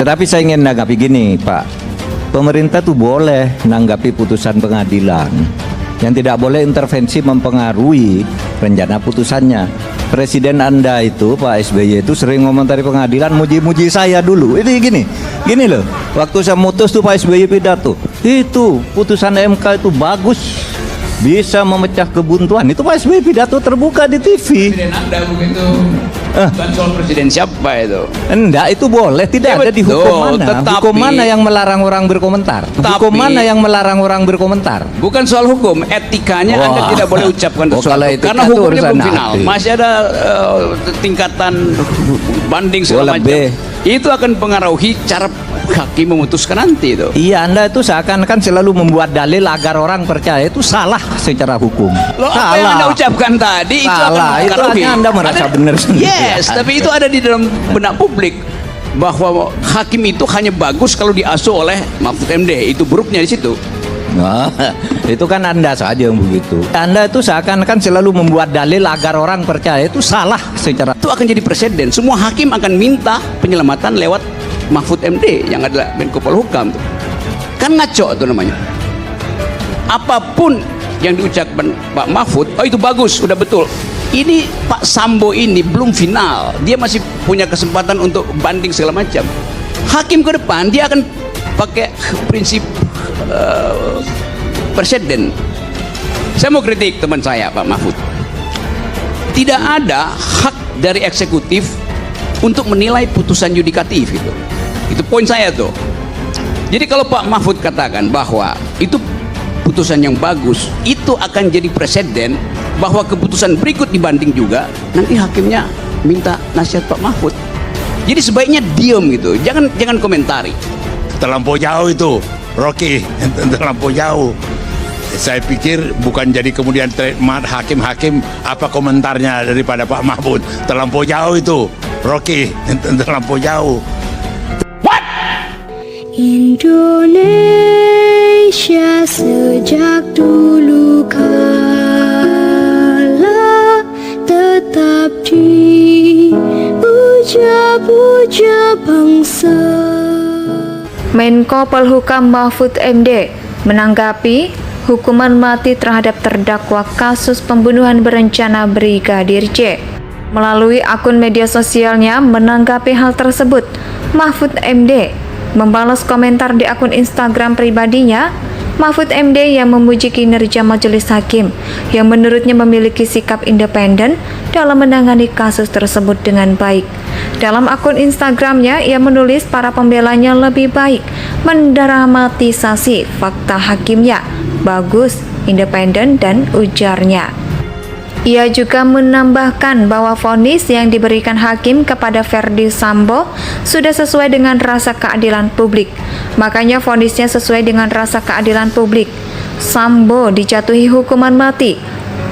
Tetapi saya ingin nanggapi gini, Pak. Pemerintah tuh boleh nanggapi putusan pengadilan. Yang tidak boleh intervensi mempengaruhi rencana putusannya. Presiden Anda itu, Pak SBY itu sering komentari pengadilan, muji-muji saya dulu. Itu gini loh. Waktu saya mutus tuh Pak SBY pidato, itu putusan MK itu bagus, bisa memecah kebuntuan. Itu Pak SBY pidato terbuka di TV. Presiden Anda begitu. Bukan soal presiden siapa itu. Enggak, itu boleh. Tidak ada di hukum mana. Hukum mana yang melarang orang berkomentar? Hukum mana yang melarang orang berkomentar? Bukan soal hukum, etikanya Anda tidak boleh ucapkan sesuatu. Karena hukumnya belum final. Masih ada tingkatan banding segala macam. Itu akan pengaruhi cara hakim memutuskan nanti itu. Iya, Anda itu seakan-akan selalu membuat dalil agar orang percaya itu salah secara hukum. Loh, apa yang Anda ucapkan tadi itu akan mempengaruhi. Itu Anda merasa benar sendiri. Yes, tapi itu ada di dalam benak publik bahwa hakim itu hanya bagus kalau diasuh oleh Mahfud MD. Itu buruknya di situ. Nah, itu kan Anda saja yang begitu. Anda itu seakan-akan selalu membuat dalil agar orang percaya itu salah secara. Itu akan jadi presiden. Semua hakim akan minta penyelamatan lewat Mahfud MD yang adalah Menko Polhukam. Kan ngaco itu namanya. Apapun yang diucapkan Pak Mahfud, oh itu bagus, udah betul. Ini Pak Sambo ini belum final. Dia masih punya kesempatan untuk banding segala macam. Hakim ke depan dia akan pakai prinsip presiden. Saya mau kritik teman saya Pak Mahfud. Tidak ada hak dari eksekutif untuk menilai putusan yudikatif itu. Itu poin saya tuh. Jadi kalau Pak Mahfud katakan bahwa itu putusan yang bagus, itu akan jadi presiden bahwa keputusan berikut dibanding juga, nanti hakimnya minta nasihat Pak Mahfud. Jadi sebaiknya diam gitu, jangan komentari. Terlampau jauh itu, Rocky, terlampau jauh. Saya pikir bukan jadi kemudian hakim-hakim apa komentarnya daripada Pak Mahfud. Terlampau jauh itu, Rocky, terlampau jauh. What? Indonesia sejak dulu kala tetap dipuja-puja bangsa. Menko Polhukam Mahfud MD menanggapi hukuman mati terhadap terdakwa kasus pembunuhan berencana Brigadir J. Melalui akun media sosialnya menanggapi hal tersebut, Mahfud MD membalas komentar di akun Instagram pribadinya. Mahfud MD yang memuji kinerja majelis hakim yang menurutnya memiliki sikap independen dalam menangani kasus tersebut dengan baik. Dalam akun Instagramnya, ia menulis para pembelanya lebih baik mendramatisasi fakta hakimnya, bagus, independen, dan ujarnya. Ia juga menambahkan bahwa vonis yang diberikan hakim kepada Verdi Sambo sudah sesuai dengan rasa keadilan publik. Makanya vonisnya sesuai dengan rasa keadilan publik. Sambo dijatuhi hukuman mati.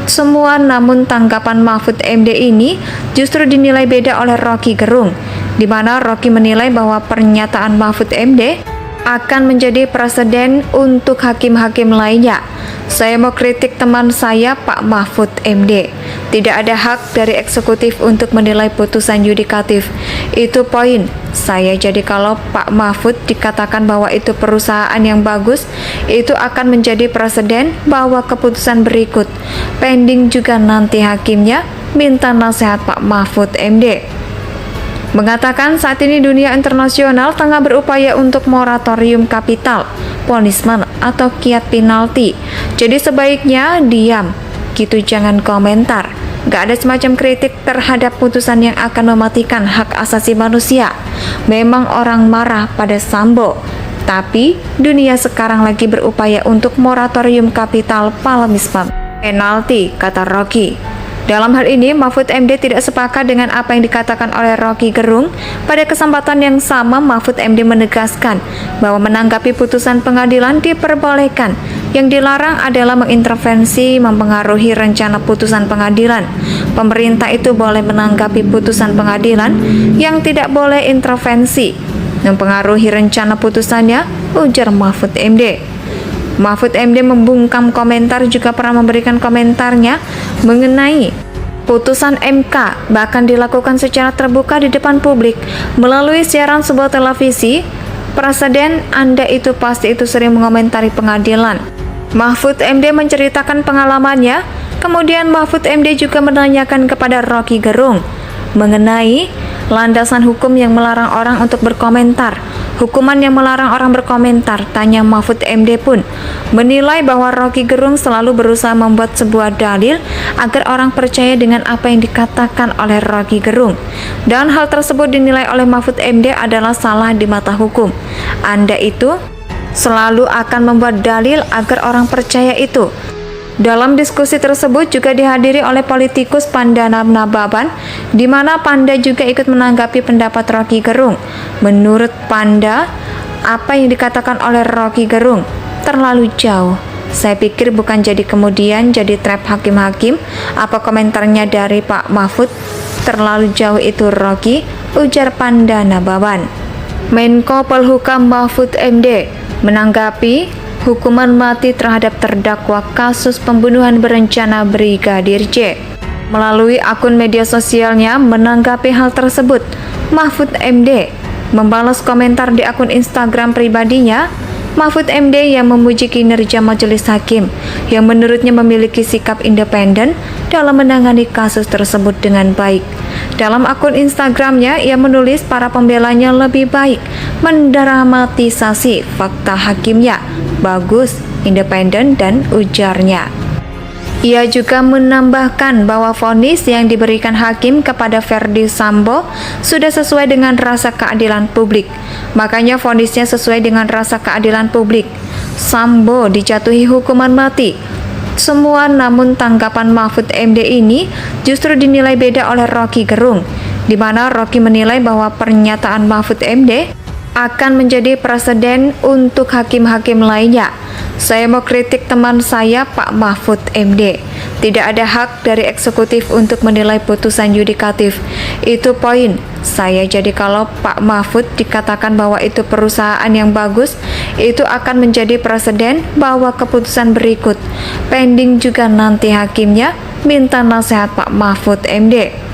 Semua namun tanggapan Mahfud MD ini justru dinilai beda oleh Rocky Gerung, di mana Rocky menilai bahwa pernyataan Mahfud MD akan menjadi presiden untuk hakim-hakim lainnya. Saya mau kritik teman saya Pak Mahfud MD. Tidak ada hak dari eksekutif untuk menilai putusan yudikatif. Itu poin saya. Jadi kalau Pak Mahfud dikatakan bahwa itu perusahaan yang bagus, itu akan menjadi presiden bahwa keputusan berikut pending juga nanti hakimnya minta nasihat Pak Mahfud MD. Mengatakan saat ini dunia internasional tengah berupaya untuk moratorium kapital, punishment atau kiat penalti. Jadi sebaiknya diam, gitu, jangan komentar. Gak ada semacam kritik terhadap putusan yang akan mematikan hak asasi manusia. Memang orang marah pada Sambo, tapi dunia sekarang lagi berupaya untuk moratorium kapital, punishment, penalti, kata Rocky. Dalam hal ini, Mahfud MD tidak sepakat dengan apa yang dikatakan oleh Rocky Gerung. Pada kesempatan yang sama, Mahfud MD menegaskan bahwa menanggapi putusan pengadilan diperbolehkan. Yang dilarang adalah mengintervensi, mempengaruhi rencana putusan pengadilan. Pemerintah itu boleh menanggapi putusan pengadilan, yang tidak boleh intervensi, mempengaruhi rencana putusannya, ujar Mahfud MD. Mahfud MD membungkam komentar juga pernah memberikan komentarnya mengenai Putusan MK bahkan dilakukan secara terbuka di depan publik melalui siaran sebuah televisi. Presiden Anda itu pasti itu sering mengomentari pengadilan. Mahfud MD menceritakan pengalamannya. Kemudian Mahfud MD juga menanyakan kepada Rocky Gerung mengenai landasan hukum yang melarang orang untuk berkomentar. Hukuman yang melarang orang berkomentar, tanya Mahfud MD pun menilai bahwa Rocky Gerung selalu berusaha membuat sebuah dalil agar orang percaya dengan apa yang dikatakan oleh Rocky Gerung. Dan hal tersebut dinilai oleh Mahfud MD adalah salah di mata hukum. Anda itu selalu akan membuat dalil agar orang percaya itu. Dalam diskusi tersebut juga dihadiri oleh politikus Panda Nababan, di mana Panda juga ikut menanggapi pendapat Rocky Gerung. Menurut Panda, apa yang dikatakan oleh Rocky Gerung terlalu jauh. Saya pikir bukan jadi kemudian jadi trap hakim-hakim. Apa komentarnya dari Pak Mahfud? Terlalu jauh itu Rocky, ujar Panda Nababan. Menko Polhukam Mahfud MD menanggapi hukuman mati terhadap terdakwa kasus pembunuhan berencana Brigadir J. Melalui akun media sosialnya menanggapi hal tersebut, Mahfud MD membalas komentar di akun Instagram pribadinya. Mahfud MD yang memuji kinerja majelis hakim yang menurutnya memiliki sikap independen dalam menangani kasus tersebut dengan baik. Dalam akun Instagramnya, ia menulis para pembelanya lebih baik mendramatisasi fakta hakimnya. Bagus, independen, dan ujarnya. Ia juga menambahkan bahwa vonis yang diberikan hakim kepada Verdi Sambo sudah sesuai dengan rasa keadilan publik. Makanya vonisnya sesuai dengan rasa keadilan publik. Sambo dijatuhi hukuman mati. Semua, namun tanggapan Mahfud MD ini justru dinilai beda oleh Rocky Gerung, di mana Rocky menilai bahwa pernyataan Mahfud MD akan menjadi presiden untuk hakim-hakim lainnya. Saya mau kritik teman saya Pak Mahfud MD. Tidak ada hak dari eksekutif untuk menilai putusan yudikatif. Itu poin saya. Jadi kalau Pak Mahfud dikatakan bahwa itu perusahaan yang bagus, itu akan menjadi presiden bahwa keputusan berikut. Pending juga nanti hakimnya minta nasihat Pak Mahfud MD.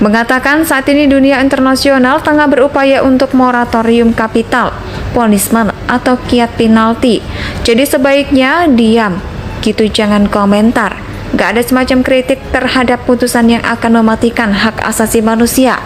Mengatakan saat ini dunia internasional tengah berupaya untuk moratorium kapital, punishment atau kiat penalti. Jadi sebaiknya diam, gitu, jangan komentar. Gak ada semacam kritik terhadap putusan yang akan mematikan hak asasi manusia.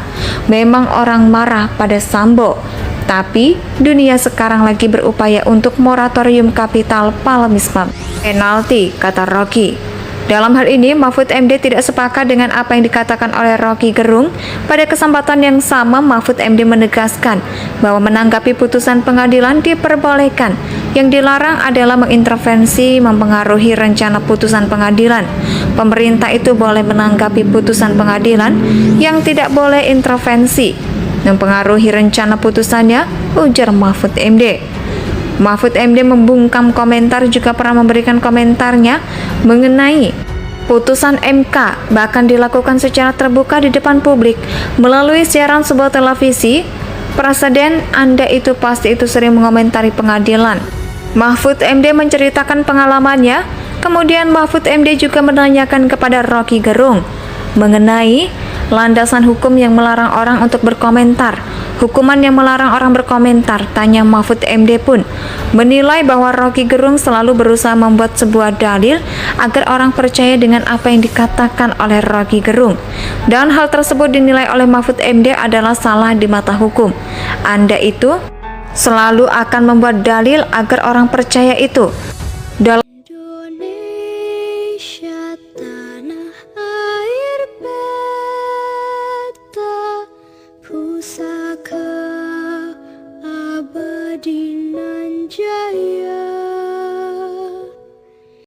Memang orang marah pada Sambo, tapi dunia sekarang lagi berupaya untuk moratorium kapital, punishment, penalti, kata Rocky. Dalam hal ini, Mahfud MD tidak sepakat dengan apa yang dikatakan oleh Rocky Gerung. Pada kesempatan yang sama, Mahfud MD menegaskan bahwa menanggapi putusan pengadilan diperbolehkan. Yang dilarang adalah mengintervensi, mempengaruhi rencana putusan pengadilan. Pemerintah itu boleh menanggapi putusan pengadilan, yang tidak boleh intervensi, mempengaruhi rencana putusannya, ujar Mahfud MD. Mahfud MD membungkam komentar juga pernah memberikan komentarnya mengenai putusan MK bahkan dilakukan secara terbuka di depan publik melalui siaran sebuah televisi. Presiden Anda itu pasti itu sering mengomentari pengadilan. Mahfud MD menceritakan pengalamannya. Kemudian Mahfud MD juga menanyakan kepada Rocky Gerung mengenai landasan hukum yang melarang orang untuk berkomentar. Hukuman yang melarang orang berkomentar, tanya Mahfud MD pun menilai bahwa Rocky Gerung selalu berusaha membuat sebuah dalil agar orang percaya dengan apa yang dikatakan oleh Rocky Gerung. Dan hal tersebut dinilai oleh Mahfud MD adalah salah di mata hukum. Anda itu selalu akan membuat dalil agar orang percaya itu. Dalam